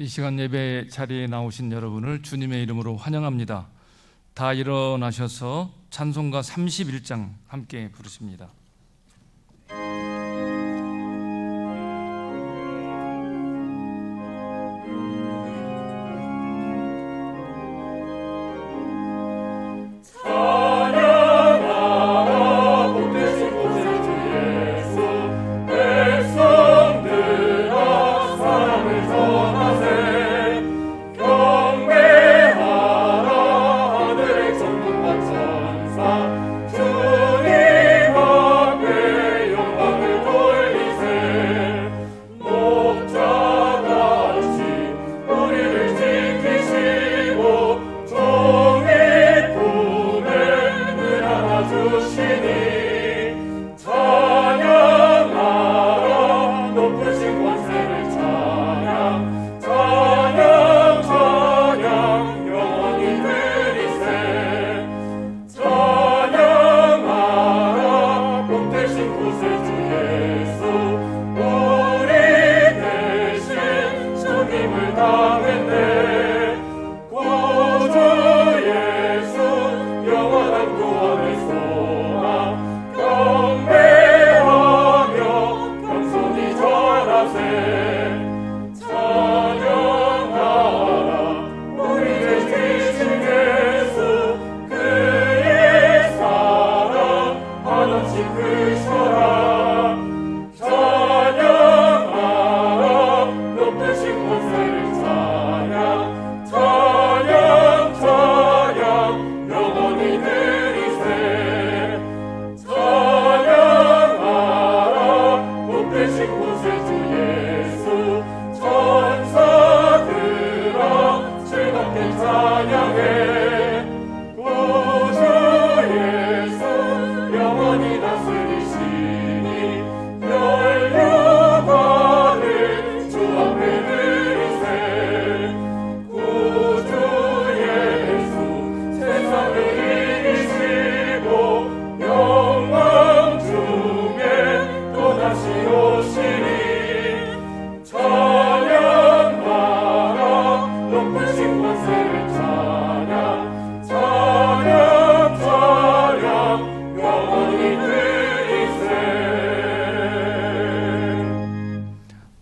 이 시간 예배 자리에 나오신 여러분을 주님의 이름으로 환영합니다. 다 일어나셔서 찬송가 31장 함께 부르십니다.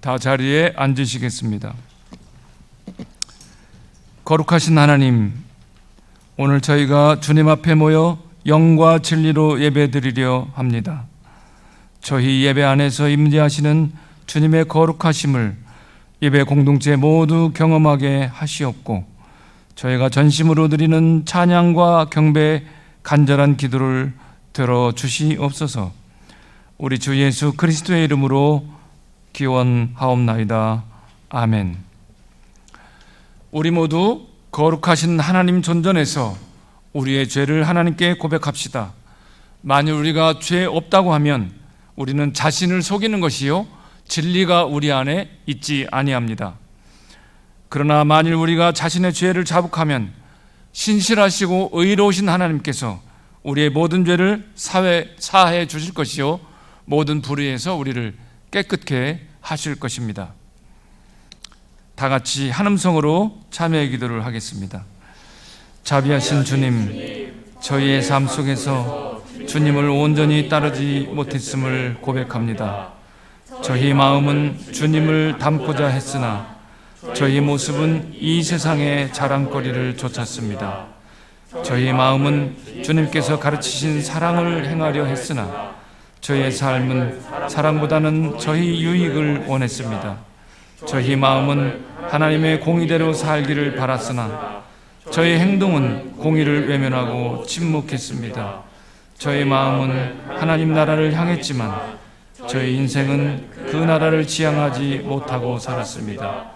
다 자리에 앉으시겠습니다. 거룩하신 하나님, 오늘 저희가 주님 앞에 모여 영과 진리로 예배드리려 합니다. 저희 예배 안에서 임재하시는 주님의 거룩하심을 예배 공동체 모두 경험하게 하시옵고, 저희가 전심으로 드리는 찬양과 경배 간절한 기도를 들어주시옵소서. 우리 주 예수 그리스도의 이름으로 기원하옵나이다. 아멘. 우리 모두 거룩하신 하나님 존전에서 우리의 죄를 하나님께 고백합시다. 만일 우리가 죄 없다고 하면 우리는 자신을 속이는 것이요 진리가 우리 안에 있지 아니합니다. 그러나 만일 우리가 자신의 죄를 자복하면 신실하시고 의로우신 하나님께서 우리의 모든 죄를 사해 주실 것이요 모든 불의에서 우리를 깨끗게 하실 것입니다. 다 같이 한 음성으로 참여의 기도를 하겠습니다. 자비하신 주님, 저희의 삶 속에서 주님을 온전히 따르지 못했음을 고백합니다. 저희 마음은 주님을 닮고자 했으나 저희 모습은 이 세상의 자랑거리를 좇았습니다. 저희 마음은 주님께서 가르치신 사랑을 행하려 했으나 저희의 삶은 사랑보다는 저희 유익을 원했습니다. 저희 마음은 하나님의 공의대로 살기를 바랐으나 저희 행동은 공의를 외면하고 침묵했습니다. 저희 마음은 하나님 나라를 향했지만 저희 인생은 그 나라를 지향하지 못하고 살았습니다.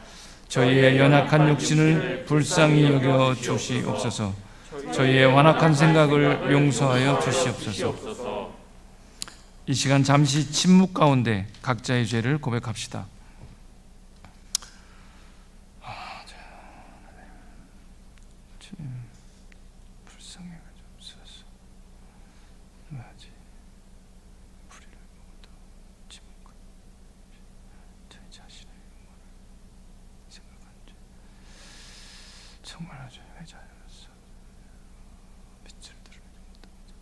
저희의 연약한 육신을 불쌍히 여겨 주시옵소서. 저희의 완악한 생각을 용서하여 주시옵소서. 이 시간 잠시 침묵 가운데 각자의 죄를 고백합시다. 불쌍히 여겨주옵소서. 왜하지? 불의를 먹어도 침묵하고 저희 자신의 영광을 생각한 죄 정말 아주 회자였어. 빛을 드러내지 못합니다.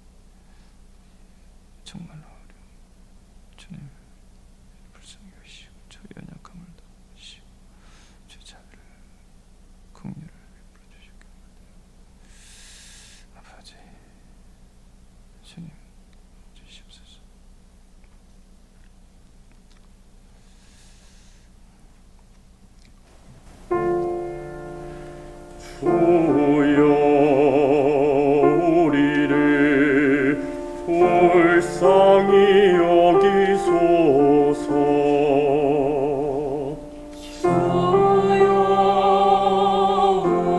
정말로 어려운 주님, 불쌍히 여기시고 저희 연약함을 도우시고 제 자비를 긍휼을 베풀어 주시기 바랍니다. 아버지, 주님 주시옵소서. 주여 우리를 불쌍히 여기소서. 주여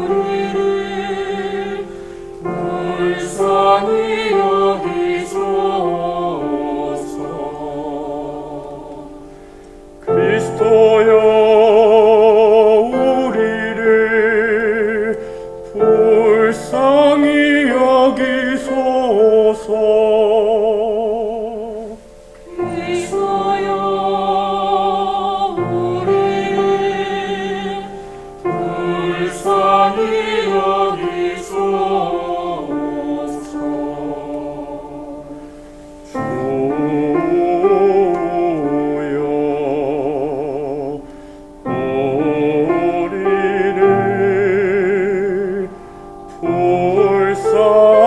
우리를 불쌍히 여기소서. 그리스도여 우리를 불쌍히 여기소서. 그리스도여 우리를 불쌍히 여기소서. 주여 우리를 불쌍히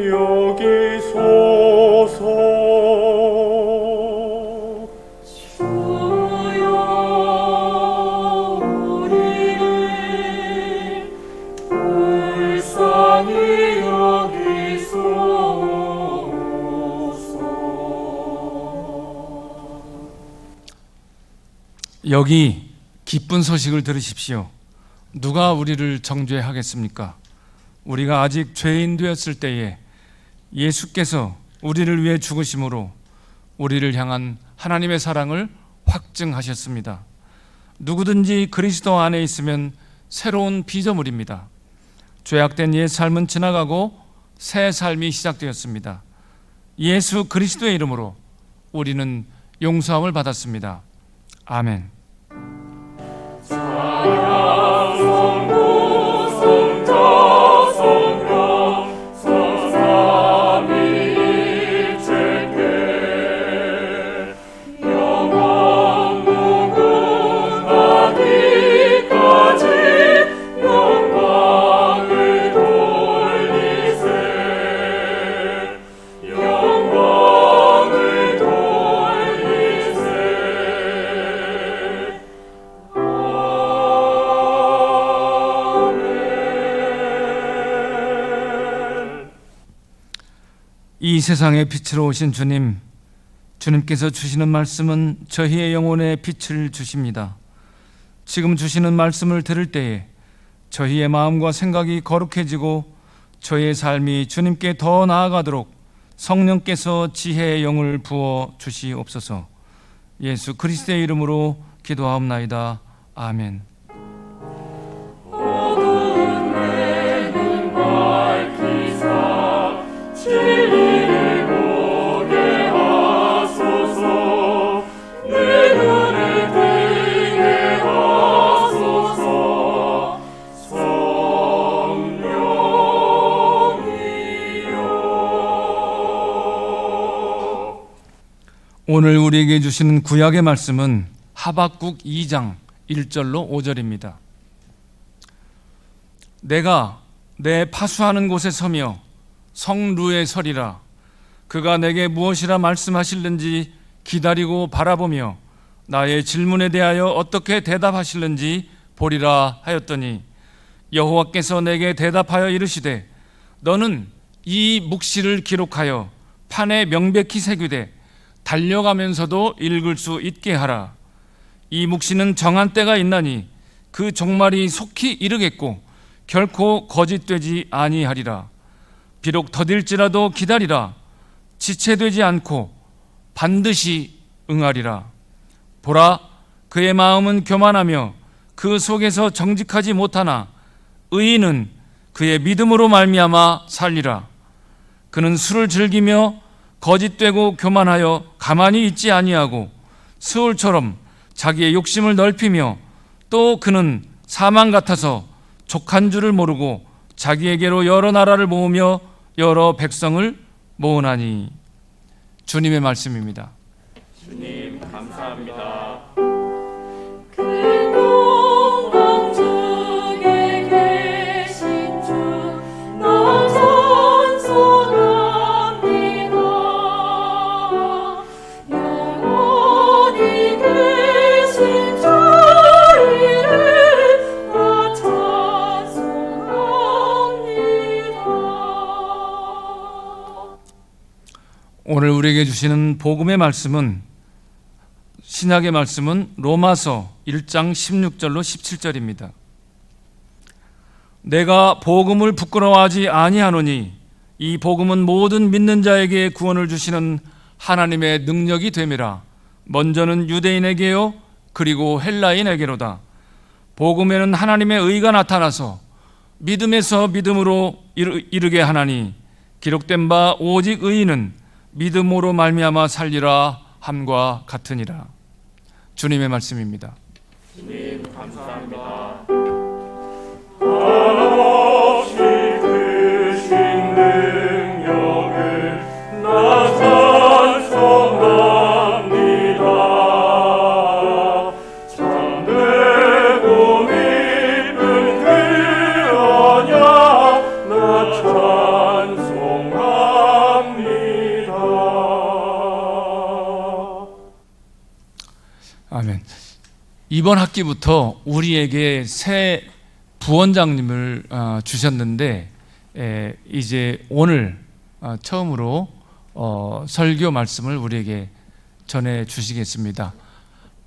여기소서. 주여 우리를 불쌍히 여기소서. 여기 기쁜 소식을 들으십시오. 누가 우리를 정죄하겠습니까? 우리가 아직 죄인 되었을 때에 예수께서 우리를 위해 죽으심으로 우리를 향한 하나님의 사랑을 확증하셨습니다. 누구든지 그리스도 안에 있으면 새로운 피조물입니다. 죄악된 옛 삶은 지나가고 새 삶이 시작되었습니다. 예수 그리스도의 이름으로 우리는 용서함을 받았습니다. 아멘. 이 세상의 빛으로 오신 주님, 주님께서 주시는 말씀은 저희의 영혼에 빛을 주십니다. 지금 주시는 말씀을 들을 때에 저희의 마음과 생각이 거룩해지고 저희의 삶이 주님께 더 나아가도록 성령께서 지혜의 영을 부어 주시옵소서. 예수 그리스도의 이름으로 기도하옵나이다. 아멘. 어두운 내 눈 밝히사 진리를 보게 하소서. 내 눈을 뜨게 하소서. 성령이여. 오늘 우리에게 주시는 구약의 말씀은 하박국 2장 1절로 5절입니다. 내가 내 파수하는 곳에 서며 성루에 서리라. 그가 내게 무엇이라 말씀하실는지 기다리고 바라보며 나의 질문에 대하여 어떻게 대답하실는지 보리라 하였더니 여호와께서 내게 대답하여 이르시되 너는 이 묵시를 기록하여 판에 명백히 새기되 달려가면서도 읽을 수 있게 하라. 이 묵시는 정한 때가 있나니 그 종말이 속히 이르겠고 결코 거짓되지 아니하리라. 비록 더딜지라도 기다리라. 지체되지 않고 반드시 응하리라. 보라, 그의 마음은 교만하며 그 속에서 정직하지 못하나 의인은 그의 믿음으로 말미암아 살리라. 그는 술을 즐기며 거짓되고 교만하여 가만히 있지 아니하고 스올처럼 자기의 욕심을 넓히며 또 그는 사망 같아서 족한 줄을 모르고 자기에게로 여러 나라를 모으며 여러 백성을 모으나니. 주님의 말씀입니다. 주님 감사합니다. 그 영광 중에 계신 주 나 찬송합니다. 영원히 계신 주 이름 나 찬송합니다. 오늘 우리에게 주시는 복음의 말씀은, 신약의 말씀은 로마서 1장 16절로 17절입니다. 내가 복음을 부끄러워하지 아니하노니 이 복음은 모든 믿는 자에게 구원을 주시는 하나님의 능력이 됨이라. 먼저는 유대인에게요 그리고 헬라인에게로다. 복음에는 하나님의 의가 나타나서 믿음에서 믿음으로 이르게 하나니 기록된 바 오직 의인은 믿음으로 말미암아 살리라 함과 같으니라. 주님의 말씀입니다. 주님 감사합니다. 한없이 크신 능력을 나 찬송합니다. 참되고 믿는 그 언약 나 찬송합니다. 아멘. 이번 학기부터 우리에게 새 부원장님을 주셨는데 이제 오늘 처음으로 설교 말씀을 우리에게 전해 주시겠습니다.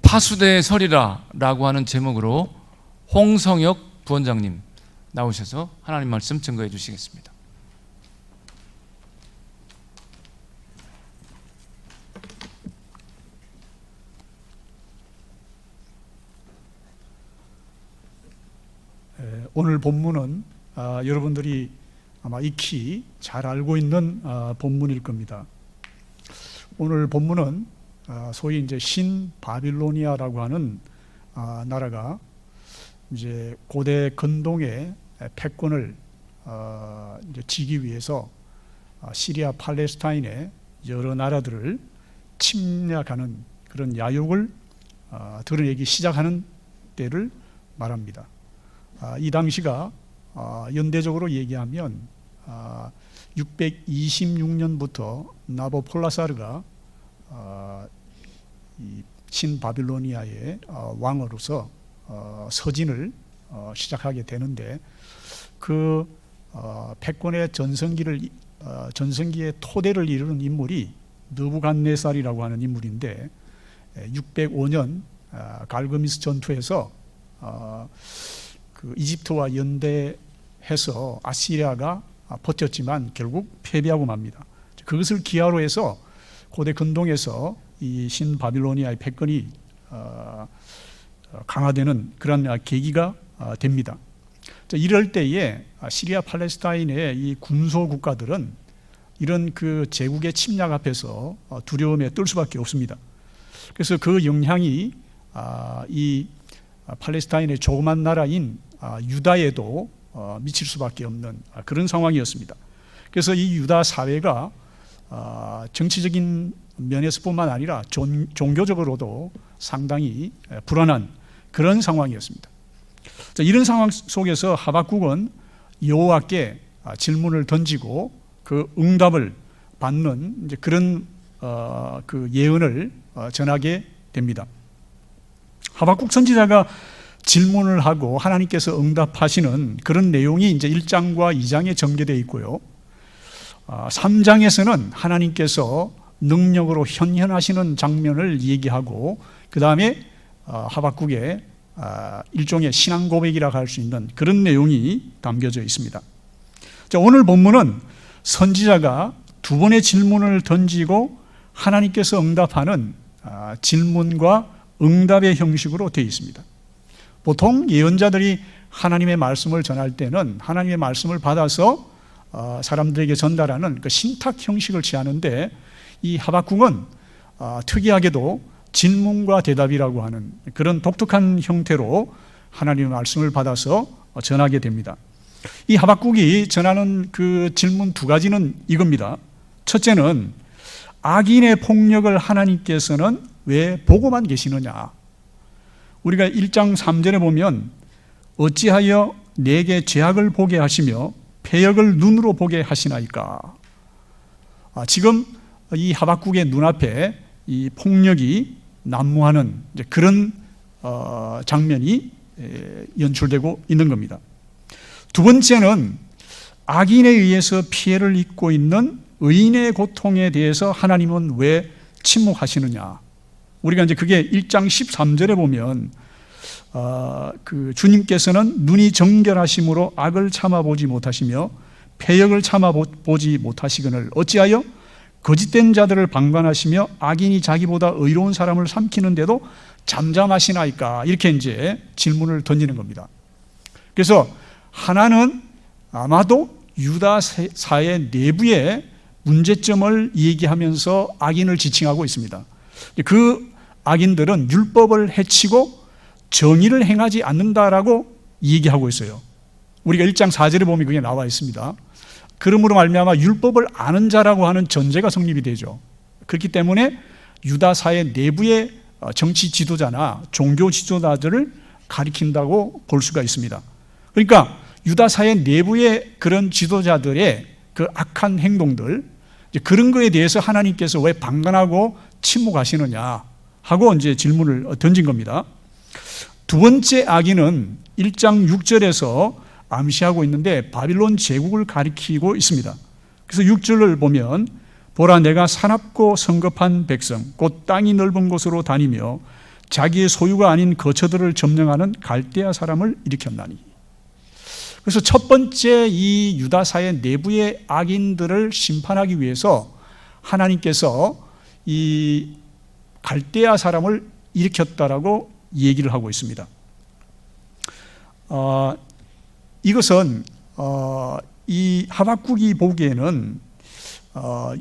파수대 설이라라고 하는 제목으로 홍성혁 부원장님 나오셔서 하나님 말씀 증거해 주시겠습니다. 오늘 본문은 여러분들이 아마 익히 잘 알고 있는 본문일 겁니다. 오늘 본문은 소위 이제 신바빌로니아라고 하는 나라가 이제 고대 근동의 패권을 이제 지기 위해서 시리아 팔레스타인의 여러 나라들을 침략하는 그런 야욕을 드러내기 시작하는 때를 말합니다. 이 당시가 연대적으로 얘기하면 626년부터 나보폴라사르가 이 신바빌로니아의 왕으로서 서진을 시작하게 되는데, 그 패권의 전성기의 토대를 이루는 인물이 느부갓네살이라고 하는 인물인데, 605년 갈그미스 전투에서 그 이집트와 연대해서 아시리아가 버텼지만 결국 패배하고 맙니다. 그것을 기하로 해서 고대 근동에서 이 신바빌로니아의 패권이 강화되는 그런 계기가 됩니다. 이럴 때에 시리아 팔레스타인의 이 군소 국가들은 이런 그 제국의 침략 앞에서 두려움에 떨 수밖에 없습니다. 그래서 그 영향이 이 팔레스타인의 조그만 나라인 유다에도 미칠 수밖에 없는 그런 상황이었습니다. 그래서 이 유다 사회가 정치적인 면에서뿐만 아니라 종교적으로도 상당히 불안한 그런 상황이었습니다. 이런 상황 속에서 하박국은 여호와께 질문을 던지고 그 응답을 받는 이제 그런 그 예언을 전하게 됩니다. 하박국 선지자가 질문을 하고 하나님께서 응답하시는 그런 내용이 이제 1장과 2장에 전개되어 있고요. 3장에서는 하나님께서 능력으로 현현하시는 장면을 얘기하고, 그 다음에 하박국의 일종의 신앙 고백이라고 할 수 있는 그런 내용이 담겨져 있습니다. 오늘 본문은 선지자가 두 번의 질문을 던지고 하나님께서 응답하는 질문과 응답의 형식으로 되어 있습니다. 보통 예언자들이 하나님의 말씀을 전할 때는 하나님의 말씀을 받아서 사람들에게 전달하는 그 신탁 형식을 취하는데, 이 하박국은 특이하게도 질문과 대답이라고 하는 그런 독특한 형태로 하나님의 말씀을 받아서 전하게 됩니다. 이 하박국이 전하는 그 질문 두 가지는 이겁니다. 첫째는 악인의 폭력을 하나님께서는 왜 보고만 계시느냐? 우리가 1장 3절에 보면 어찌하여 내게 죄악을 보게 하시며 패역을 눈으로 보게 하시나이까? 지금 이 하박국의 눈앞에 이 폭력이 난무하는 그런 장면이 연출되고 있는 겁니다. 두 번째는 악인에 의해서 피해를 입고 있는 의인의 고통에 대해서 하나님은 왜 침묵하시느냐? 우리가 이제 그게 1장 13절에 보면 그 주님께서는 눈이 정결하심으로 악을 참아보지 못하시며 패역을 참아보지 못하시거늘 어찌하여 거짓된 자들을 방관하시며 악인이 자기보다 의로운 사람을 삼키는데도 잠잠하시나이까? 이렇게 이제 질문을 던지는 겁니다. 그래서 하나는 아마도 유다 사회 내부의 문제점을 얘기하면서 악인을 지칭하고 있습니다. 그 악인들은 율법을 해치고 정의를 행하지 않는다라고 얘기하고 있어요. 우리가 1장 4절에 보면 그게 나와 있습니다. 그러므로 말미암아 율법을 아는 자라고 하는 전제가 성립이 되죠. 그렇기 때문에 유다 사회 내부의 정치 지도자나 종교 지도자들을 가리킨다고 볼 수가 있습니다. 그러니까 유다 사회 내부의 그런 지도자들의 그 악한 행동들, 그런 거에 대해서 하나님께서 왜 방관하고 침묵하시느냐 하고 이제 질문을 던진 겁니다. 두 번째 악인은 1장 6절에서 암시하고 있는데 바빌론 제국을 가리키고 있습니다. 그래서 6절을 보면 보라 내가 사납고 성급한 백성 곧 땅이 넓은 곳으로 다니며 자기의 소유가 아닌 거처들을 점령하는 갈대아 사람을 일으켰나니. 그래서 첫 번째 이 유다 사회 내부의 악인들을 심판하기 위해서 하나님께서 이 갈대아 사람을 일으켰다라고 얘기를 하고 있습니다. 이것은 이 하박국이 보기에는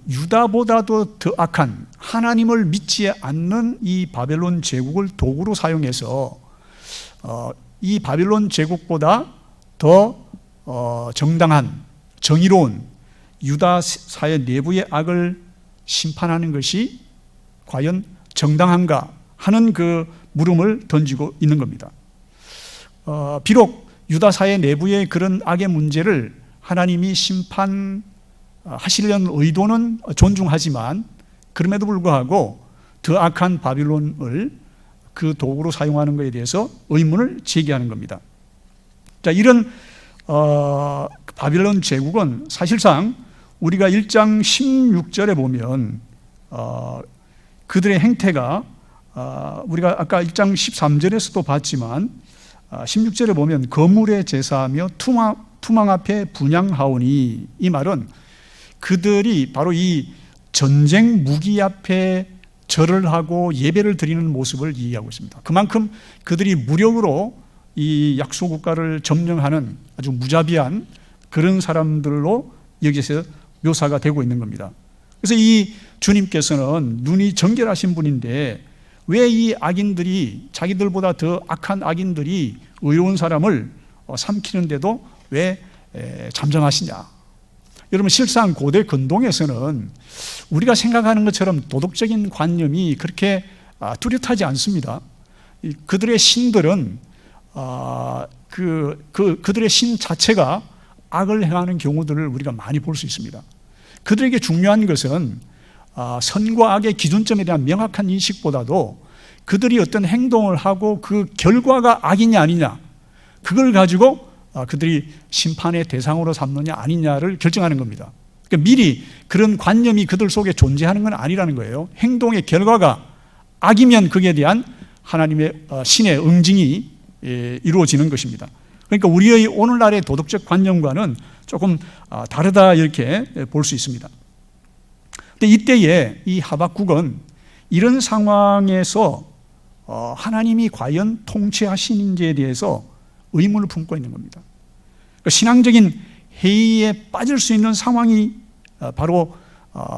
유다보다도 더 악한 하나님을 믿지 않는 이 바벨론 제국을 도구로 사용해서 이 바벨론 제국보다 더 정당한 정의로운 유다 사회 내부의 악을 심판하는 것이 과연 정당한가 하는 그 물음을 던지고 있는 겁니다. 비록 유다 사회 내부의 그런 악의 문제를 하나님이 심판하시려는 의도는 존중하지만 그럼에도 불구하고 더 악한 바빌론을 그 도구로 사용하는 것에 대해서 의문을 제기하는 겁니다. 자, 이런 바빌론 제국은 사실상 우리가 1장 16절에 보면 그들의 행태가 우리가 아까 1장 13절에서도 봤지만 16절에 보면 거물의 제사하며 투망 앞에 분향하오니, 이 말은 그들이 바로 이 전쟁 무기 앞에 절을 하고 예배를 드리는 모습을 이해하고 있습니다. 그만큼 그들이 무력으로 이 약소 국가를 점령하는 아주 무자비한 그런 사람들로 여기서 묘사가 되고 있는 겁니다. 그래서 이 주님께서는 눈이 정결하신 분인데 왜 이 악인들이, 자기들보다 더 악한 악인들이 의로운 사람을 삼키는데도 왜 잠잠하시냐? 여러분, 실상 고대 근동에서는 우리가 생각하는 것처럼 도덕적인 관념이 그렇게 뚜렷하지 않습니다. 그들의 신들은 그들의 신 자체가 악을 행하는 경우들을 우리가 많이 볼 수 있습니다. 그들에게 중요한 것은 선과 악의 기준점에 대한 명확한 인식보다도 그들이 어떤 행동을 하고 그 결과가 악이냐 아니냐, 그걸 가지고 그들이 심판의 대상으로 삼느냐 아니냐를 결정하는 겁니다. 그러니까 미리 그런 관념이 그들 속에 존재하는 건 아니라는 거예요. 행동의 결과가 악이면 거기에 대한 하나님의 신의 응징이 이루어지는 것입니다. 그러니까 우리의 오늘날의 도덕적 관념과는 조금 다르다 이렇게 볼 수 있습니다. 근데 이때에 이 하박국은 이런 상황에서 하나님이 과연 통치하시는지에 대해서 의문을 품고 있는 겁니다. 그러니까 신앙적인 회의에 빠질 수 있는 상황이 바로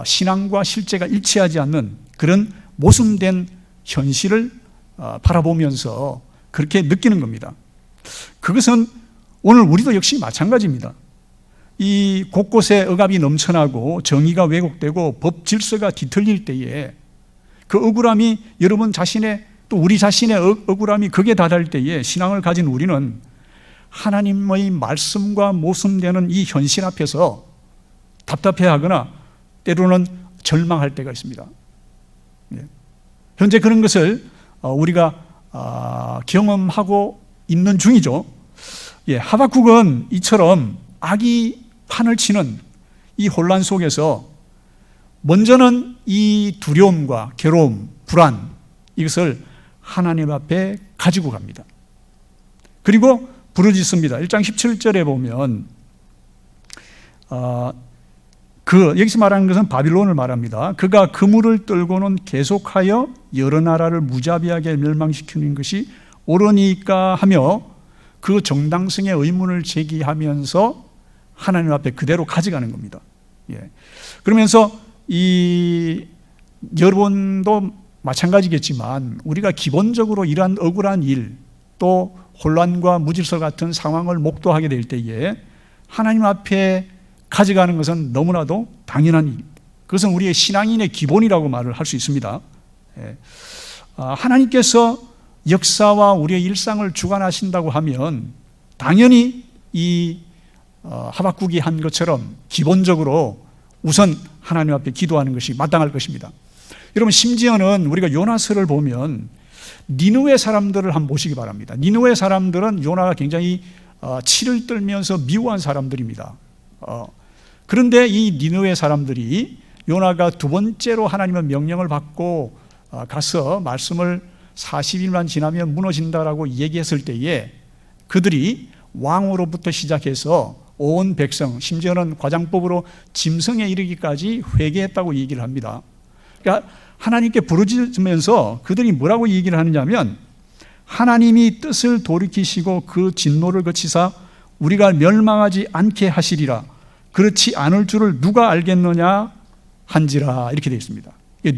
신앙과 실제가 일치하지 않는 그런 모순된 현실을 바라보면서 그렇게 느끼는 겁니다. 그것은 오늘 우리도 역시 마찬가지입니다. 이 곳곳에 억압이 넘쳐나고 정의가 왜곡되고 법 질서가 뒤틀릴 때에 그 억울함이 여러분 자신의 또 우리 자신의 억울함이 극에 달할 때에 신앙을 가진 우리는 하나님의 말씀과 모순되는 이 현실 앞에서 답답해하거나 때로는 절망할 때가 있습니다. 현재 그런 것을 우리가 경험하고 있는 중이죠. 하박국은 이처럼 악이 판을 치는 이 혼란 속에서 먼저는 이 두려움과 괴로움, 불안 이것을 하나님 앞에 가지고 갑니다. 그리고 부르짖습니다. 1장 17절에 보면 여기서 말하는 것은 바빌론을 말합니다. 그가 그물을 떨고는 계속하여 여러 나라를 무자비하게 멸망시키는 것이 옳으니까 하며 그 정당성의 의문을 제기하면서 하나님 앞에 그대로 가져가는 겁니다. 그러면서 여러분도 마찬가지겠지만 우리가 기본적으로 이러한 억울한 일 또 혼란과 무질서 같은 상황을 목도하게 될 때에 하나님 앞에 가져가는 것은 너무나도 당연한 일입니다. 그것은 우리의 신앙인의 기본이라고 말을 할 수 있습니다. 하나님께서 역사와 우리의 일상을 주관하신다고 하면 당연히 이 하박국이 한 것처럼 기본적으로 우선 하나님 앞에 기도하는 것이 마땅할 것입니다. 여러분 심지어는 우리가 요나서를 보면 니느웨 사람들을 한번 보시기 바랍니다. 니느웨 사람들은 요나가 굉장히 치를 떨면서 미워한 사람들입니다. 그런데 이 니느웨 사람들이 요나가 두 번째로 하나님의 명령을 받고 가서 말씀을 40일만 지나면 무너진다라고 얘기했을 때에 그들이 왕으로부터 시작해서 온 백성, 심지어는 과장법으로 짐승에 이르기까지 회개했다고 얘기를 합니다. 그러니까 하나님께 부르짖으면서 그들이 뭐라고 얘기를 하느냐면 하나님이 뜻을 돌이키시고 그 진노를 거치사 우리가 멸망하지 않게 하시리라. 그렇지 않을 줄을 누가 알겠느냐 한지라 이렇게 되어 있습니다.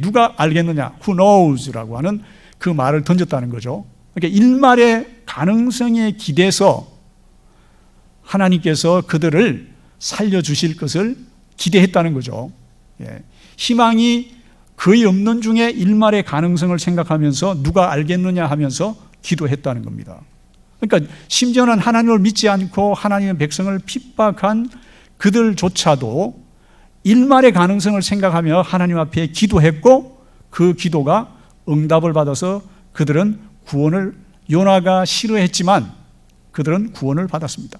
누가 알겠느냐, who knows라고 하는 그 말을 던졌다는 거죠. 그러니까 일말의 가능성에 기대서 하나님께서 그들을 살려주실 것을 기대했다는 거죠. 희망이 거의 없는 중에 일말의 가능성을 생각하면서 누가 알겠느냐 하면서 기도했다는 겁니다. 그러니까 심지어는 하나님을 믿지 않고 하나님의 백성을 핍박한 그들조차도 일말의 가능성을 생각하며 하나님 앞에 기도했고 그 기도가 응답을 받아서 그들은 구원을 요나가 싫어했지만 그들은 구원을 받았습니다.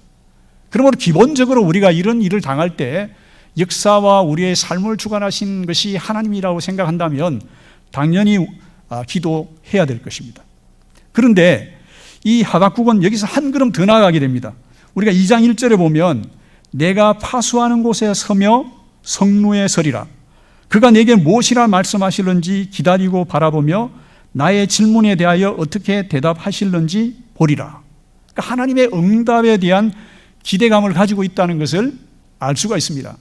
그러므로 기본적으로 우리가 이런 일을 당할 때 역사와 우리의 삶을 주관하신 것이 하나님이라고 생각한다면 당연히 기도해야 될 것입니다. 그런데 이 하박국은 여기서 한 걸음 더 나아가게 됩니다. 우리가 2장 1절에 보면 내가 파수하는 곳에 서며 성루에 서리라. 그가 내게 무엇이라 말씀하실는지 기다리고 바라보며 나의 질문에 대하여 어떻게 대답하실는지 보리라. 그러니까 하나님의 응답에 대한 기대감을 가지고 있다는 것을 알 수가 있습니다.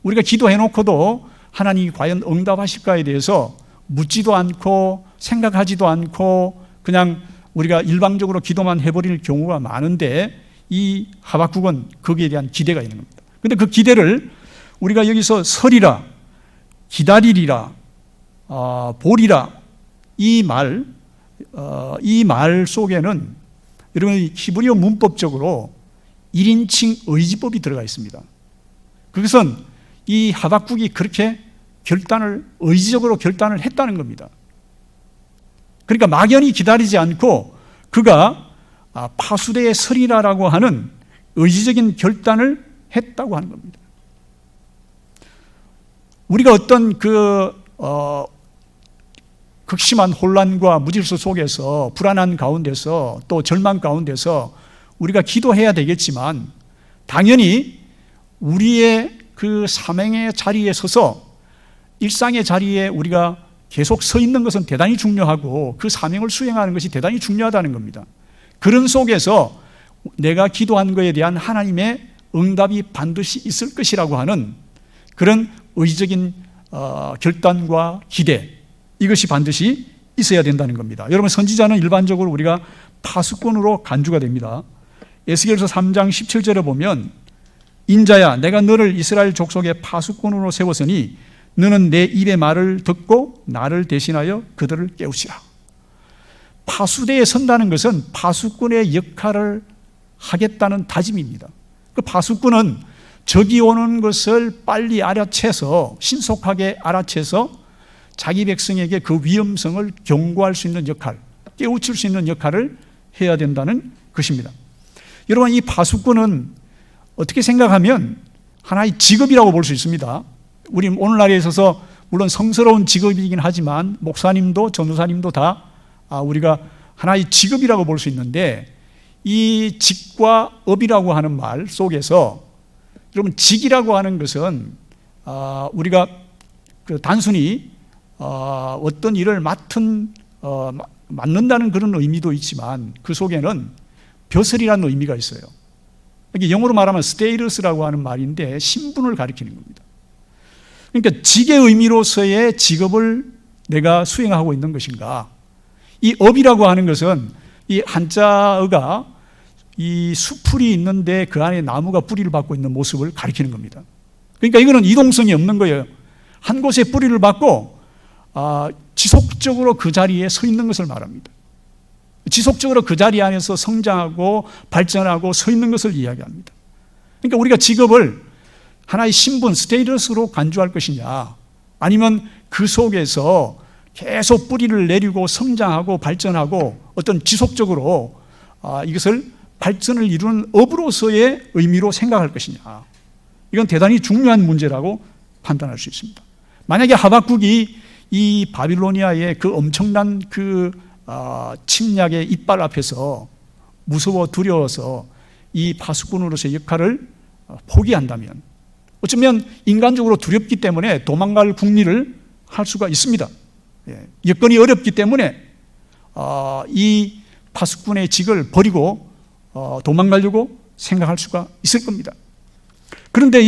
우리가 기도해놓고도 하나님이 과연 응답하실까에 대해서 묻지도 않고 생각하지도 않고 그냥 우리가 일방적으로 기도만 해버릴 경우가 많은데 이 하박국은 거기에 대한 기대가 있는 겁니다. 그런데 그 기대를 우리가 여기서 서리라, 기다리리라, 보리라 이 말 속에는 여러분 히브리어 문법적으로 1인칭 의지법이 들어가 있습니다. 그것은 이 하박국이 그렇게 의지적으로 결단을 했다는 겁니다. 그러니까 막연히 기다리지 않고 그가 파수대에 서리라라고 하는 의지적인 결단을 했다고 하는 겁니다. 우리가 어떤 극심한 혼란과 무질서 속에서 불안한 가운데서 또 절망 가운데서 우리가 기도해야 되겠지만 당연히 우리의 그 사명의 자리에 서서 일상의 자리에 우리가 계속 서 있는 것은 대단히 중요하고 그 사명을 수행하는 것이 대단히 중요하다는 겁니다. 그런 속에서 내가 기도한 것에 대한 하나님의 응답이 반드시 있을 것이라고 하는 그런 의지적인 결단과 기대, 이것이 반드시 있어야 된다는 겁니다. 여러분 선지자는 일반적으로 우리가 파수꾼으로 간주가 됩니다. 에스겔서 3장 17절에 보면 인자야 내가 너를 이스라엘 족속의 파수꾼으로 세웠으니 너는 내 입의 말을 듣고 나를 대신하여 그들을 깨우치라. 파수대에 선다는 것은 파수꾼의 역할을 하겠다는 다짐입니다. 그 파수꾼은 적이 오는 것을 빨리 알아채서 신속하게 알아채서 자기 백성에게 그 위험성을 경고할 수 있는 역할, 깨우칠 수 있는 역할을 해야 된다는 것입니다. 여러분, 이 파수꾼은 어떻게 생각하면 하나의 직업이라고 볼 수 있습니다. 우리 오늘날에 있어서 물론 성스러운 직업이긴 하지만 목사님도 전도사님도 다 우리가 하나의 직업이라고 볼 수 있는데, 이 직과 업이라고 하는 말 속에서 여러분, 직이라고 하는 것은 우리가 단순히 어떤 일을 맡는다는 그런 의미도 있지만 그 속에는 벼슬이라는 의미가 있어요. 이게 영어로 말하면 스테이러스라고 하는 말인데 신분을 가리키는 겁니다. 그러니까 직의 의미로서의 직업을 내가 수행하고 있는 것인가. 이 업이라고 하는 것은 이 한자어가 이 수풀이 있는데 그 안에 나무가 뿌리를 받고 있는 모습을 가리키는 겁니다. 그러니까 이거는 이동성이 없는 거예요. 한 곳에 뿌리를 받고 지속적으로 그 자리에 서 있는 것을 말합니다. 지속적으로 그 자리 안에서 성장하고 발전하고 서 있는 것을 이야기합니다. 그러니까 우리가 직업을 하나의 신분, 스테이터스로 간주할 것이냐, 아니면 그 속에서 계속 뿌리를 내리고 성장하고 발전하고 어떤 지속적으로 이것을 발전을 이루는 업으로서의 의미로 생각할 것이냐, 이건 대단히 중요한 문제라고 판단할 수 있습니다. 만약에 하박국이 이 바빌로니아의 그 엄청난 그 침략의 이빨 앞에서 무서워 두려워서 이 파수꾼으로서의 역할을 포기한다면, 어쩌면 인간적으로 두렵기 때문에 도망갈 궁리를 할 수가 있습니다. 여건이 어렵기 때문에 이 파수꾼의 직을 버리고 도망가려고 생각할 수가 있을 겁니다. 그런데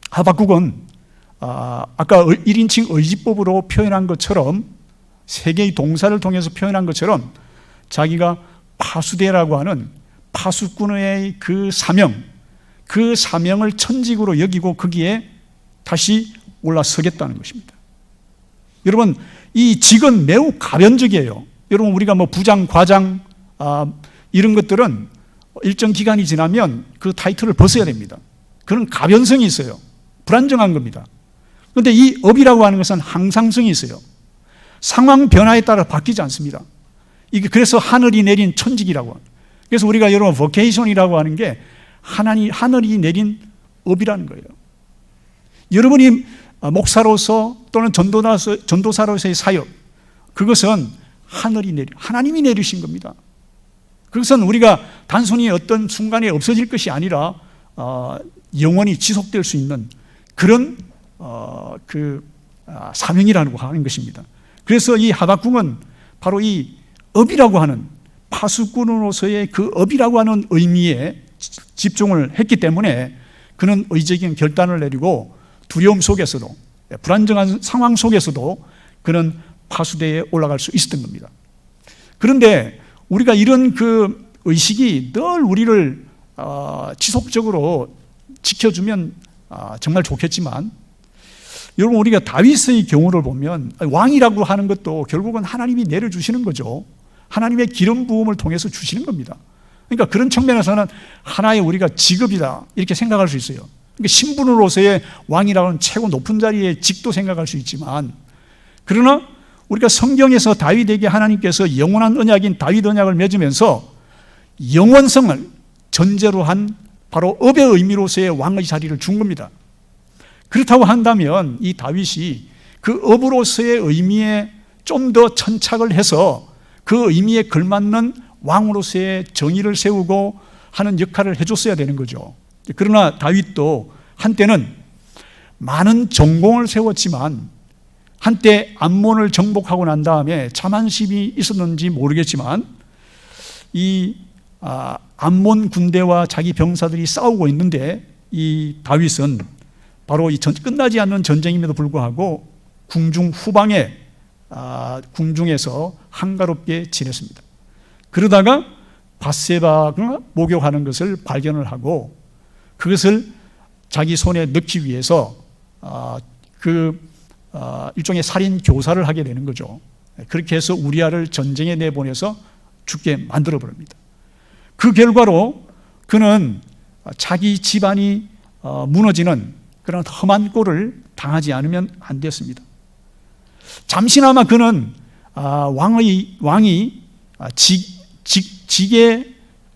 하박국은 아까 1인칭 의지법으로 표현한 것처럼, 세 개의 동사를 통해서 표현한 것처럼 자기가 파수대라고 하는 파수꾼의 그 사명을 천직으로 여기고 거기에 다시 올라서겠다는 것입니다. 여러분, 이 직은 매우 가변적이에요. 여러분, 우리가 뭐 부장, 과장 이런 것들은 일정 기간이 지나면 그 타이틀을 벗어야 됩니다. 그런 가변성이 있어요. 불안정한 겁니다. 그런데 이 업이라고 하는 것은 항상성이 있어요. 상황 변화에 따라 바뀌지 않습니다. 이게 그래서 하늘이 내린 천직이라고 합니다. 그래서 우리가 여러분 vocation이라고 하는 게 하늘이 내린 업이라는 거예요. 여러분이 목사로서 또는 전도사로서의 사역, 그것은 하나님이 내리신 겁니다. 그것은 우리가 단순히 어떤 순간에 없어질 것이 아니라 영원히 지속될 수 있는 그런 사명이라고 하는 것입니다. 그래서 이 하박국은 바로 이 업이라고 하는, 파수꾼으로서의 그 업이라고 하는 의미에 집중을 했기 때문에 그는 의적인 결단을 내리고 두려움 속에서도, 불안정한 상황 속에서도 그는 파수대에 올라갈 수 있었던 겁니다. 그런데 우리가 이런 그 의식이 늘 우리를 지속적으로 지켜주면 정말 좋겠지만, 여러분, 우리가 다윗의 경우를 보면 왕이라고 하는 것도 결국은 하나님이 내려주시는 거죠. 하나님의 기름 부음을 통해서 주시는 겁니다. 그러니까 그런 측면에서는 하나의 우리가 직업이다 이렇게 생각할 수 있어요. 그러니까 신분으로서의 왕이라는 최고 높은 자리의 직도 생각할 수 있지만, 그러나 우리가 성경에서 다윗에게 하나님께서 영원한 언약인 다윗 언약을 맺으면서 영원성을 전제로 한 바로 업의 의미로서의 왕의 자리를 준 겁니다. 그렇다고 한다면 이 다윗이 그 업으로서의 의미에 좀 더 천착을 해서 그 의미에 걸맞는 왕으로서의 정의를 세우고 하는 역할을 해줬어야 되는 거죠. 그러나 다윗도 한때는 많은 전공을 세웠지만, 한때 암몬을 정복하고 난 다음에 자만심이 있었는지 모르겠지만, 이 암몬 군대와 자기 병사들이 싸우고 있는데 이 다윗은 바로 이 끝나지 않는 전쟁임에도 불구하고 궁중에서 한가롭게 지냈습니다. 그러다가 밧세바가 목욕하는 것을 발견을 하고 그것을 자기 손에 넣기 위해서 일종의 살인 교사를 하게 되는 거죠. 그렇게 해서 우리아를 전쟁에 내보내서 죽게 만들어 버립니다. 그 결과로 그는 자기 집안이 무너지는 그런 험한 꼴을 당하지 않으면 안 됐습니다. 잠시나마 그는 왕이 직의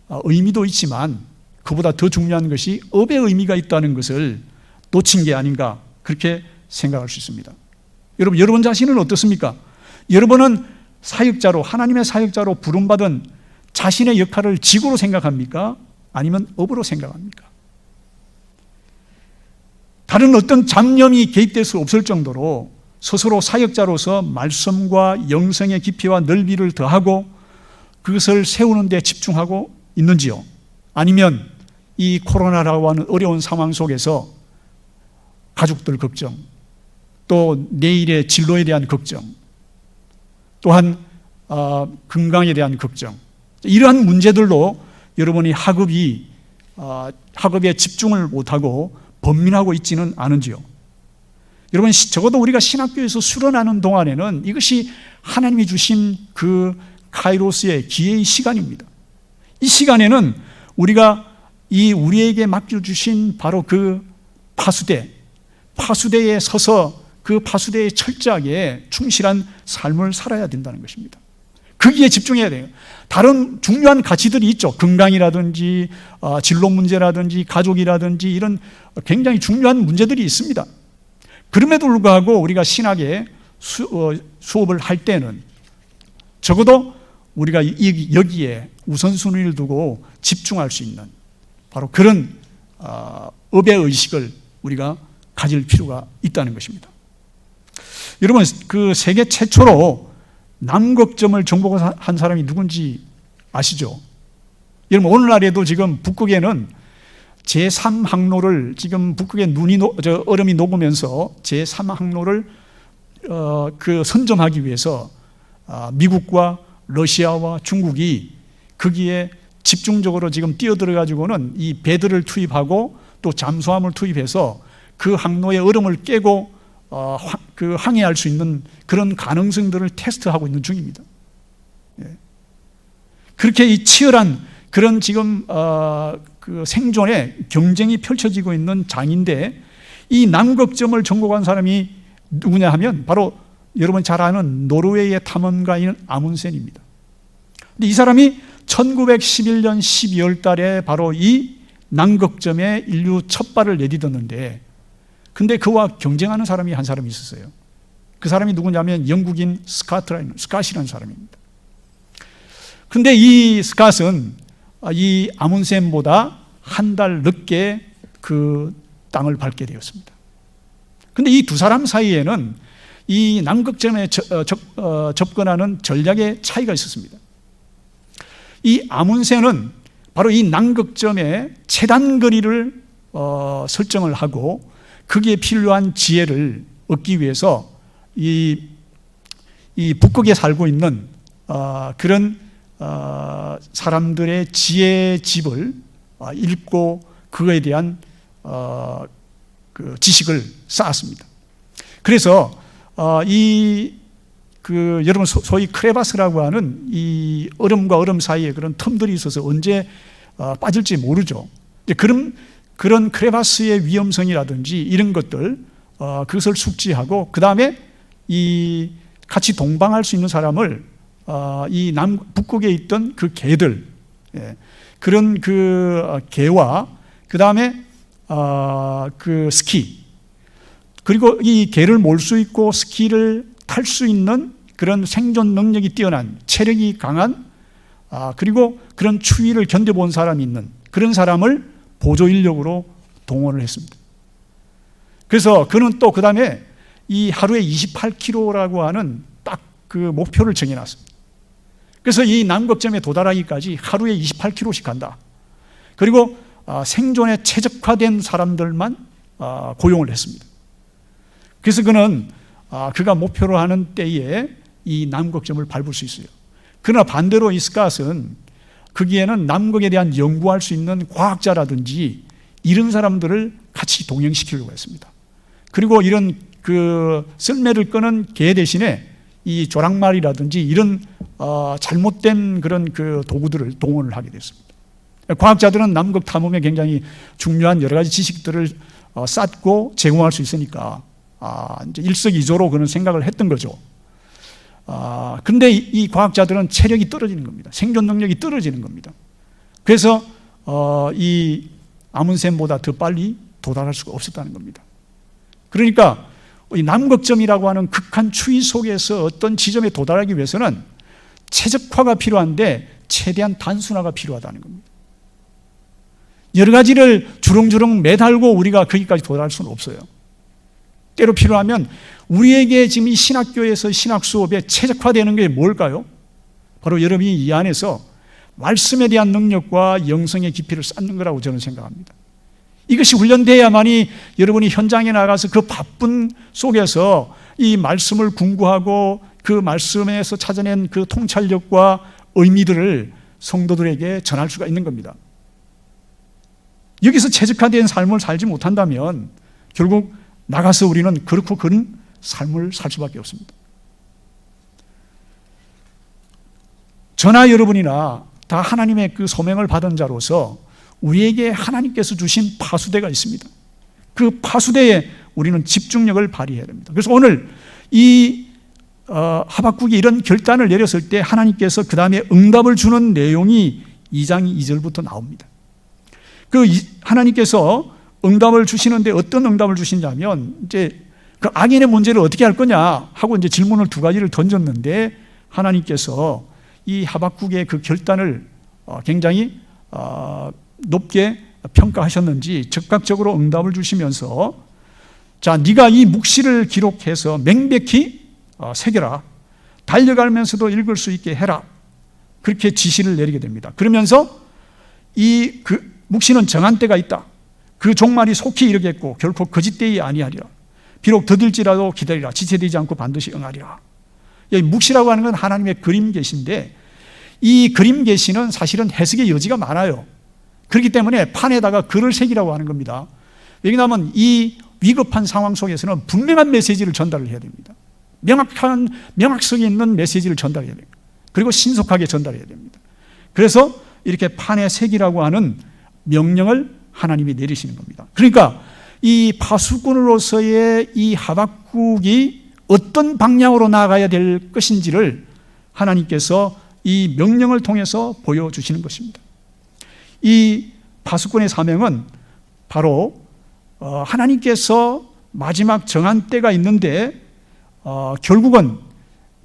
의미도 있지만 그보다 더 중요한 것이 업의 의미가 있다는 것을 놓친 게 아닌가 그렇게 생각할 수 있습니다. 여러분 자신은 어떻습니까? 여러분은 사역자로 하나님의 사역자로 부름받은 자신의 역할을 직으로 생각합니까? 아니면 업으로 생각합니까? 다른 어떤 잡념이 개입될 수 없을 정도로 스스로 사역자로서 말씀과 영성의 깊이와 넓이를 더하고 그것을 세우는 데 집중하고 있는지요? 아니면 이 코로나라고 하는 어려운 상황 속에서 가족들 걱정, 또 내일의 진로에 대한 걱정, 또한 건강에 대한 걱정, 이러한 문제들로 여러분이 학업에 집중을 못하고 번민하고 있지는 않은지요? 여러분, 적어도 우리가 신학교에서 수련하는 동안에는 이것이 하나님이 주신 그 카이로스의 기회의 시간입니다. 이 시간에는 우리가 우리에게 맡겨주신 바로 그 파수대에 서서 그 파수대에 철저하게 충실한 삶을 살아야 된다는 것입니다. 거기에 집중해야 돼요. 다른 중요한 가치들이 있죠. 건강이라든지 진로 문제라든지 가족이라든지 이런 굉장히 중요한 문제들이 있습니다. 그럼에도 불구하고 우리가 신학의 수업을 할 때는 적어도 우리가 여기에 우선순위를 두고 집중할 수 있는 바로 그런 업의 의식을 우리가 가질 필요가 있다는 것입니다. 여러분, 그 세계 최초로 남극점을 정복한 사람이 누군지 아시죠? 여러분, 오늘날에도 지금 북극에는 제3항로를 지금 북극에 얼음이 녹으면서 제3항로를 선점하기 위해서 미국과 러시아와 중국이 거기에 집중적으로 지금 뛰어들어 가지고는 이 배들을 투입하고 또 잠수함을 투입해서 그 항로의 얼음을 깨고 항해할 수 있는 그런 가능성들을 테스트하고 있는 중입니다. 그렇게 이 치열한 그런 지금 그 생존의 경쟁이 펼쳐지고 있는 장인데 이 남극점을 정복한 사람이 누구냐 하면 바로 여러분 잘 아는 노르웨이의 탐험가인 아문센입니다. 근데 이 사람이 1911년 12월 달에 바로 이 남극점에 인류 첫 발을 내딛었는데 근데 그와 경쟁하는 사람이 한 사람이 있었어요. 그 사람이 누구냐면 영국인 스캇이라는 사람입니다. 근데 이 스캇은 이 아문센보다 한 달 늦게 그 땅을 밟게 되었습니다. 근데 이 두 사람 사이에는 이 남극점에 접근하는 전략의 차이가 있었습니다. 이 아문센은 바로 이 남극점에 최단거리를 설정을 하고 거기에 필요한 지혜를 얻기 위해서 이 북극에 살고 있는 그런 사람들의 지혜집을 읽고 그거에 대한 그 지식을 쌓았습니다. 그래서 여러분 소위 크레바스라고 하는 이 얼음과 얼음 사이에 그런 텀들이 있어서 언제 빠질지 모르죠. 그런 크레바스의 위험성이라든지 이런 것들 그것을 숙지하고 그 다음에 같이 동방할 수 있는 사람을 이 북극에 있던 그 개들 그런 그 개와 그 다음에 그 스키 그리고 이 개를 몰 수 있고 스키를 탈 수 있는 그런 생존 능력이 뛰어난 체력이 강한 그리고 그런 추위를 견뎌본 사람이 있는 그런 사람을 보조 인력으로 동원을 했습니다. 그래서 그는 또 그 다음에 이 하루에 28km라고 하는 딱 그 목표를 정해놨습니다. 그래서 이 남극점에 도달하기까지 하루에 28km씩 간다. 그리고 생존에 최적화된 사람들만 고용을 했습니다. 그래서 그는 그가 목표로 하는 때에 이 남극점을 밟을 수 있어요. 그러나 반대로 이스카스는 거기에는 남극에 대한 연구할 수 있는 과학자라든지 이런 사람들을 같이 동행시키려고 했습니다. 그리고 이런 그 썰매를 끄는 개 대신에 이 조랑말이라든지 이런 잘못된 그런 그 도구들을 동원을 하게 됐습니다. 과학자들은 남극 탐험에 굉장히 중요한 여러 가지 지식들을 쌓고 제공할 수 있으니까 이제 일석이조로 그런 생각을 했던 거죠. 근데 이 과학자들은 체력이 떨어지는 겁니다. 생존 능력이 떨어지는 겁니다. 그래서 이 아문센보다 더 빨리 도달할 수가 없었다는 겁니다. 그러니까 이 남극점이라고 하는 극한 추위 속에서 어떤 지점에 도달하기 위해서는 최적화가 필요한데 최대한 단순화가 필요하다는 겁니다. 여러 가지를 주렁주렁 매달고 우리가 거기까지 도달할 수는 없어요. 때로 필요하면 우리에게 지금 이 신학교에서 신학 수업에 최적화되는 게 뭘까요? 바로 여러분이 이 안에서 말씀에 대한 능력과 영성의 깊이를 쌓는 거라고 저는 생각합니다. 이것이 훈련되어야만이 여러분이 현장에 나가서 그 바쁜 속에서 이 말씀을 궁구하고 그 말씀에서 찾아낸 그 통찰력과 의미들을 성도들에게 전할 수가 있는 겁니다. 여기서 최적화된 삶을 살지 못한다면 결국 나가서 우리는 그렇고 그런 삶을 살 수밖에 없습니다. 저나 여러분이나 다 하나님의 그 소명을 받은 자로서 우리에게 하나님께서 주신 파수대가 있습니다. 그 파수대에 우리는 집중력을 발휘해야 됩니다. 그래서 오늘 이 하박국이 이런 결단을 내렸을 때 하나님께서 그 다음에 응답을 주는 내용이 2장 2절부터 나옵니다. 그 하나님께서 응답을 주시는데 어떤 응답을 주시냐면 이제 그 악인의 문제를 어떻게 할 거냐 하고 이제 질문을 두 가지를 던졌는데 하나님께서 이 하박국의 그 결단을 굉장히 높게 평가하셨는지 적극적으로 응답을 주시면서 자, 네가 이 묵시를 기록해서 명백히 새겨라. 달려가면서도 읽을 수 있게 해라. 그렇게 지시를 내리게 됩니다. 그러면서 이 그 묵시는 정한 때가 있다. 그 종말이 속히 이르겠고 결코 거짓되이 아니하리라. 비록 더딜지라도 기다리라. 지체되지 않고 반드시 응하리라. 이 묵시라고 하는 건 하나님의 그림 계시인데 이 그림 계시는 사실은 해석의 여지가 많아요. 그렇기 때문에 판에다가 글을 새기라고 하는 겁니다. 왜냐하면 이 위급한 상황 속에서는 분명한 메시지를 전달을 해야 됩니다. 명확성이 있는 메시지를 전달해야 됩니다. 그리고 신속하게 전달해야 됩니다. 그래서 이렇게 판에 새기라고 하는 명령을 하나님이 내리시는 겁니다. 그러니까 이 파수꾼으로서의 이 하박국이 어떤 방향으로 나아가야 될 것인지를 하나님께서 이 명령을 통해서 보여주시는 것입니다. 이 파수꾼의 사명은 바로 하나님께서 마지막 정한 때가 있는데 결국은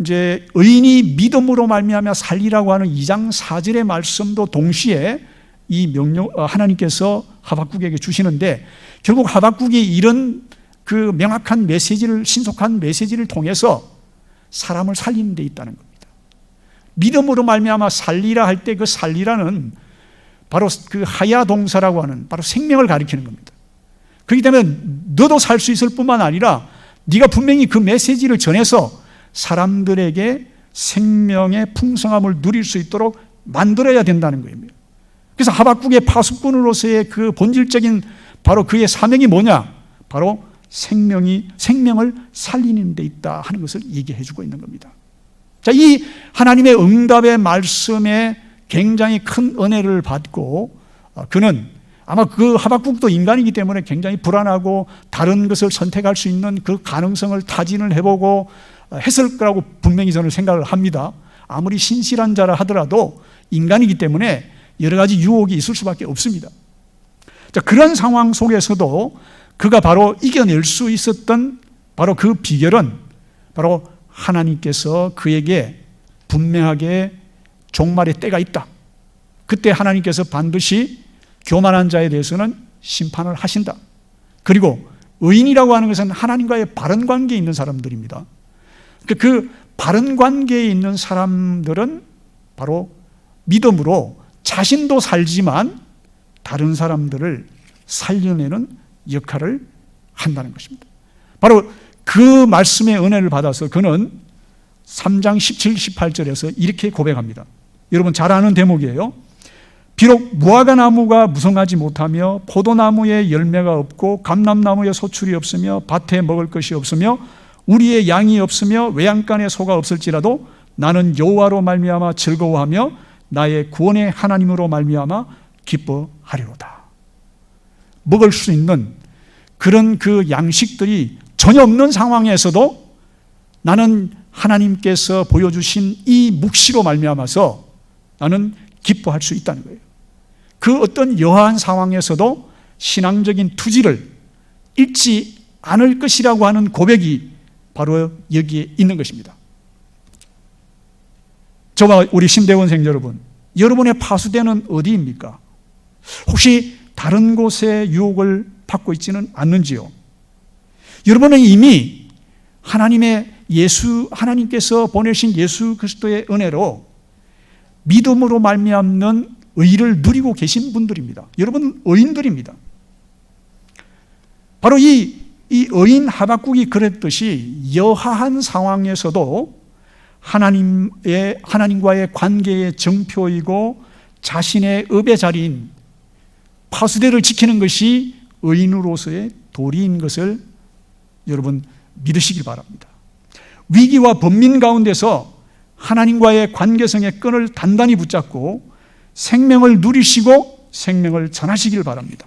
이제 의인이 믿음으로 말미암아 살리라고 하는 2장 4절의 말씀도 동시에 이 명령 하나님께서 하박국에게 주시는데 결국 하박국이 이런 그 명확한 메시지를 신속한 메시지를 통해서 사람을 살리는 데 있다는 겁니다. 믿음으로 말미암아 살리라 할 때 그 살리라는 바로 그 하야 동사라고 하는 바로 생명을 가리키는 겁니다. 그렇기 때문에 너도 살 수 있을 뿐만 아니라 네가 분명히 그 메시지를 전해서 사람들에게 생명의 풍성함을 누릴 수 있도록 만들어야 된다는 겁니다. 그래서 하박국의 파수꾼으로서의 그 본질적인 바로 그의 사명이 뭐냐? 바로 생명을 살리는 데 있다 하는 것을 얘기해 주고 있는 겁니다. 자, 이 하나님의 응답의 말씀에 굉장히 큰 은혜를 받고 그는 아마 그 하박국도 인간이기 때문에 굉장히 불안하고 다른 것을 선택할 수 있는 그 가능성을 타진을 해보고 했을 거라고 분명히 저는 생각을 합니다. 아무리 신실한 자라 하더라도 인간이기 때문에 여러 가지 유혹이 있을 수밖에 없습니다. 자, 그런 상황 속에서도 그가 바로 이겨낼 수 있었던 바로 그 비결은 바로 하나님께서 그에게 분명하게 종말의 때가 있다. 그때 하나님께서 반드시 교만한 자에 대해서는 심판을 하신다. 그리고 의인이라고 하는 것은 하나님과의 바른 관계에 있는 사람들입니다. 그 바른 관계에 있는 사람들은 바로 믿음으로 자신도 살지만 다른 사람들을 살려내는 역할을 한다는 것입니다. 바로 그 말씀의 은혜를 받아서 그는 3장 17, 18절에서 이렇게 고백합니다. 여러분 잘 아는 대목이에요. 비록 무화과나무가 무성하지 못하며 포도나무에 열매가 없고 감람나무에 소출이 없으며 밭에 먹을 것이 없으며 우리의 양이 없으며 외양간에 소가 없을지라도 나는 여호와로 말미암아 즐거워하며 나의 구원의 하나님으로 말미암아 기뻐하리로다. 먹을 수 있는 그런 그 양식들이 전혀 없는 상황에서도 나는 하나님께서 보여주신 이 묵시로 말미암아서 나는 기뻐할 수 있다는 거예요. 그 어떤 여하한 상황에서도 신앙적인 투지를 잃지 않을 것이라고 하는 고백이 바로 여기에 있는 것입니다. 저와 우리 신대원생 여러분, 여러분의 파수대는 어디입니까? 혹시 다른 곳에 유혹을 받고 있지는 않는지요? 여러분은 이미 하나님께서 보내신 예수 그리스도의 은혜로 믿음으로 말미암는 의를 누리고 계신 분들입니다. 여러분은 의인들입니다. 바로 이 의인 하박국이 그랬듯이 여하한 상황에서도 하나님과의 관계의 정표이고 자신의 업의 자리인 파수대를 지키는 것이 의인으로서의 도리인 것을 여러분 믿으시길 바랍니다. 위기와 번민 가운데서 하나님과의 관계성의 끈을 단단히 붙잡고 생명을 누리시고 생명을 전하시길 바랍니다.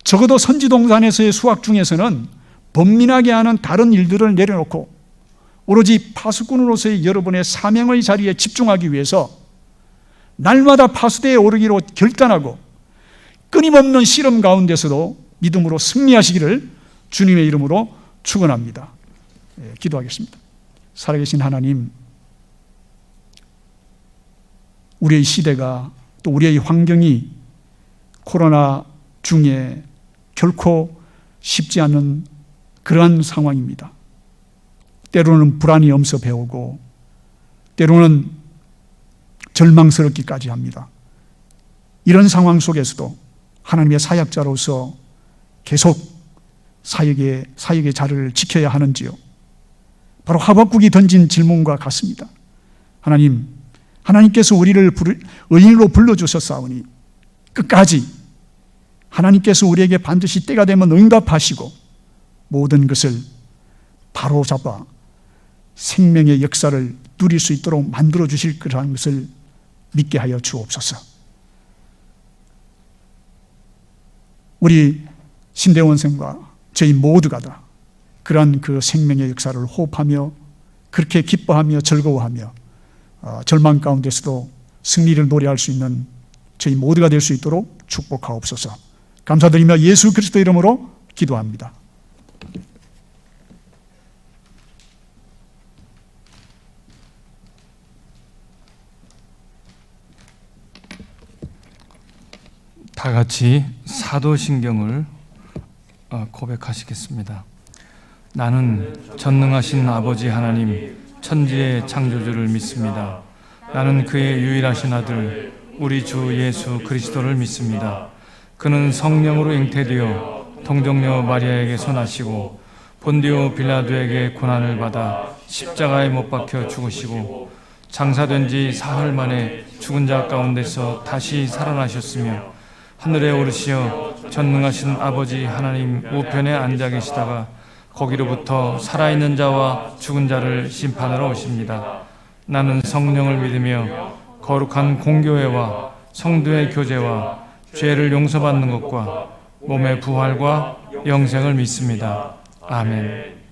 적어도 선지동산에서의 수확 중에서는 번민하게 하는 다른 일들을 내려놓고 오로지 파수꾼으로서의 여러분의 사명의 자리에 집중하기 위해서 날마다 파수대에 오르기로 결단하고 끊임없는 실험 가운데서도 믿음으로 승리하시기를 주님의 이름으로 축원합니다. 기도하겠습니다. 살아계신 하나님, 우리의 시대가 또 우리의 환경이 코로나 중에 결코 쉽지 않은 그러한 상황입니다. 때로는 불안이 엄습해오고 때로는 절망스럽기까지 합니다. 이런 상황 속에서도 하나님의 사역자로서 계속 사역의 자리를 지켜야 하는지요? 바로 하박국이 던진 질문과 같습니다. 하나님께서 우리를 의인으로 불러주셨사오니 끝까지 하나님께서 우리에게 반드시 때가 되면 응답하시고 모든 것을 바로잡아 생명의 역사를 누릴 수 있도록 만들어 주실 거라는 것을 믿게 하여 주옵소서. 우리 신대원생과 저희 모두가 다 그러한 그 생명의 역사를 호흡하며 그렇게 기뻐하며 즐거워하며 절망 가운데서도 승리를 노래할 수 있는 저희 모두가 될 수 있도록 축복하옵소서. 감사드리며 예수 그리스도 이름으로 기도합니다. 다 같이 사도신경을 고백하시겠습니다. 나는 전능하신 아버지 하나님 천지의 창조주를 믿습니다. 나는 그의 유일하신 아들 우리 주 예수 그리스도를 믿습니다. 그는 성령으로 잉태되어 동정녀 마리아에게서 나시고 본디오 빌라도에게 고난을 받아 십자가에 못 박혀 죽으시고 장사된 지 사흘 만에 죽은 자 가운데서 다시 살아나셨으며 하늘에 오르시어 전능하신 아버지 하나님 우편에 앉아 계시다가 거기로부터 살아있는 자와 죽은 자를 심판하러 오십니다. 나는 성령을 믿으며 거룩한 공교회와 성도의 교제와 죄를 용서받는 것과 몸의 부활과 영생을 믿습니다. 아멘.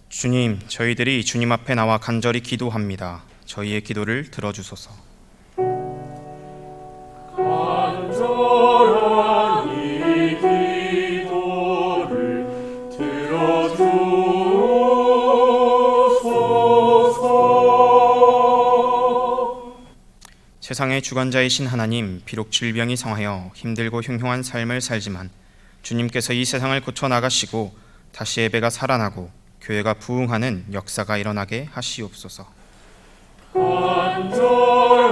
주님, 저희들이 주님 앞에 나와 간절히 기도합니다. 저희의 기도를 들어주소서. 간절한 이 기도를 들어주소서. 세상의 주관자이신 하나님, 비록 질병이 성하여 힘들고 흉흉한 삶을 살지만 주님께서 이 세상을 고쳐나가시고 다시 예배가 살아나고 교회가 부흥하는 역사가 일어나게 하시옵소서. 간절하니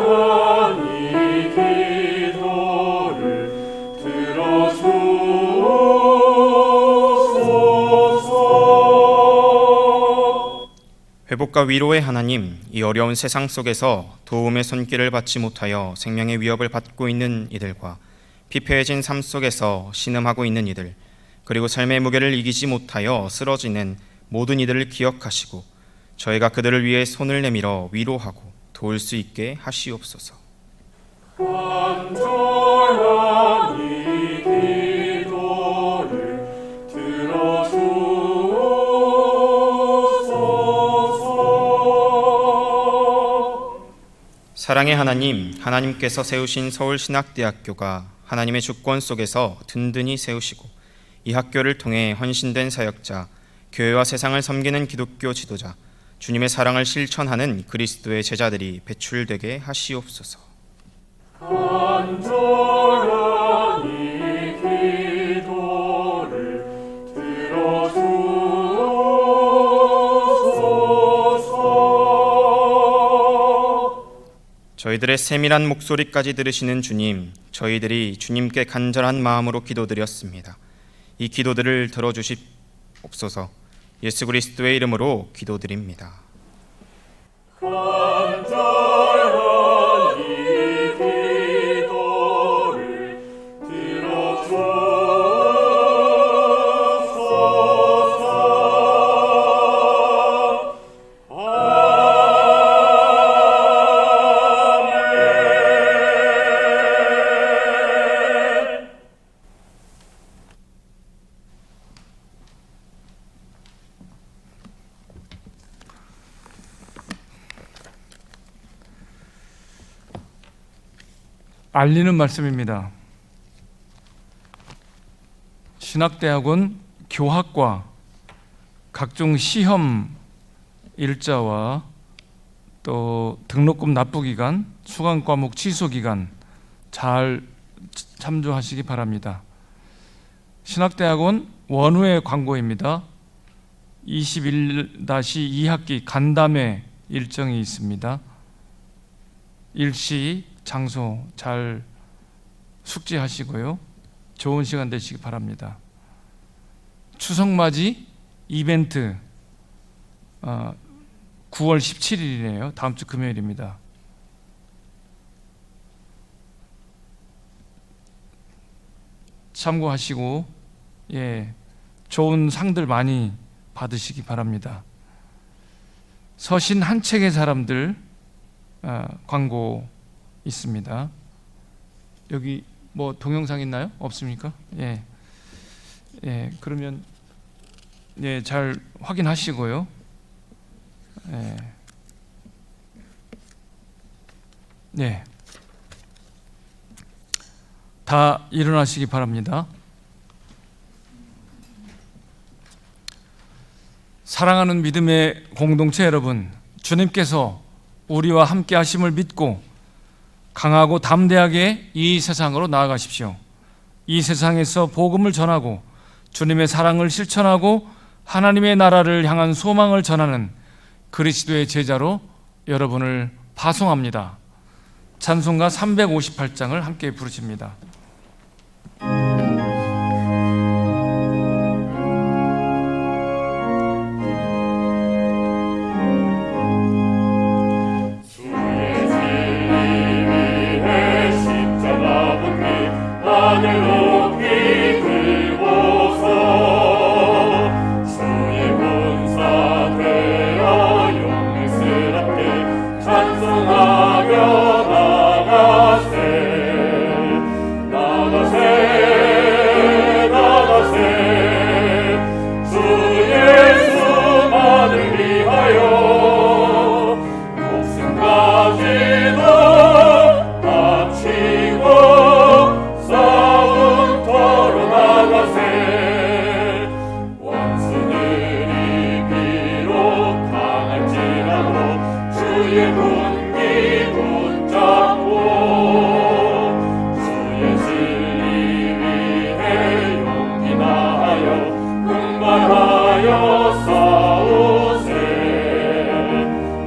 기도를 들어주소서. 회복과 위로의 하나님, 이 어려운 세상 속에서 도움의 손길을 받지 못하여 생명의 위협을 받고 있는 이들과 피폐해진 삶 속에서 신음하고 있는 이들, 그리고 삶의 무게를 이기지 못하여 쓰러지는 모든 이들을 기억하시고 저희가 그들을 위해 손을 내밀어 위로하고 도울 수 있게 하시옵소서. 간절하니 기도를 들어주소서. 사랑의 하나님, 하나님께서 세우신 서울신학대학교가 하나님의 주권 속에서 든든히 세우시고 이 학교를 통해 헌신된 사역자, 교회와 세상을 섬기는 기독교 지도자, 주님의 사랑을 실천하는 그리스도의 제자들이 배출되게 하시옵소서. 간절하니 기도를 들어주소서. 저희들의 세밀한 목소리까지 들으시는 주님, 저희들이 주님께 간절한 마음으로 기도드렸습니다. 이 기도들을 들어주시옵소서. 예수 그리스도의 이름으로 기도드립니다. 간절하니 기도를 들어주소서. 아멘. 알리는 말씀입니다. 신학대학원 교학과 각종 시험 일자와 또 등록금 납부 기간, 수강 과목 취소 기간 잘 참조하시기 바랍니다. 신학대학원 원후의 광고입니다. 21-2학기 간담회 일정이 있습니다. 일시, 장소 잘 숙지하시고요. 좋은 시간 되시기 바랍니다. 추석맞이 이벤트 9월 17일이네요. 다음 주 금요일입니다. 참고하시고 좋은 상들 많이 받으시기 바랍니다. 서신 한 책의 사람들 광고 있습니다. 여기 뭐 동영상 있나요? 없습니까? 그러면 잘 확인하시고요. 다 일어나시기 바랍니다. 사랑하는 믿음의 공동체 여러분, 주님께서 우리와 함께 하심을 믿고 강하고 담대하게 이 세상으로 나아가십시오. 이 세상에서 복음을 전하고 주님의 사랑을 실천하고 하나님의 나라를 향한 소망을 전하는 그리스도의 제자로 여러분을 파송합니다. 찬송가 358장을 함께 부르십니다.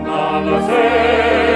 나가세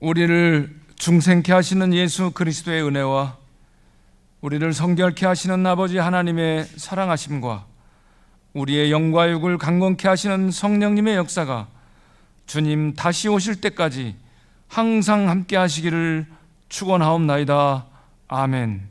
우리를 중생케 하시는 예수 그리스도의 은혜와 우리를 성결케 하시는 아버지 하나님의 사랑하심과 우리의 영과 육을 강건케 하시는 성령님의 역사가 주님 다시 오실 때까지 항상 함께 하시기를 축원하옵나이다. 아멘.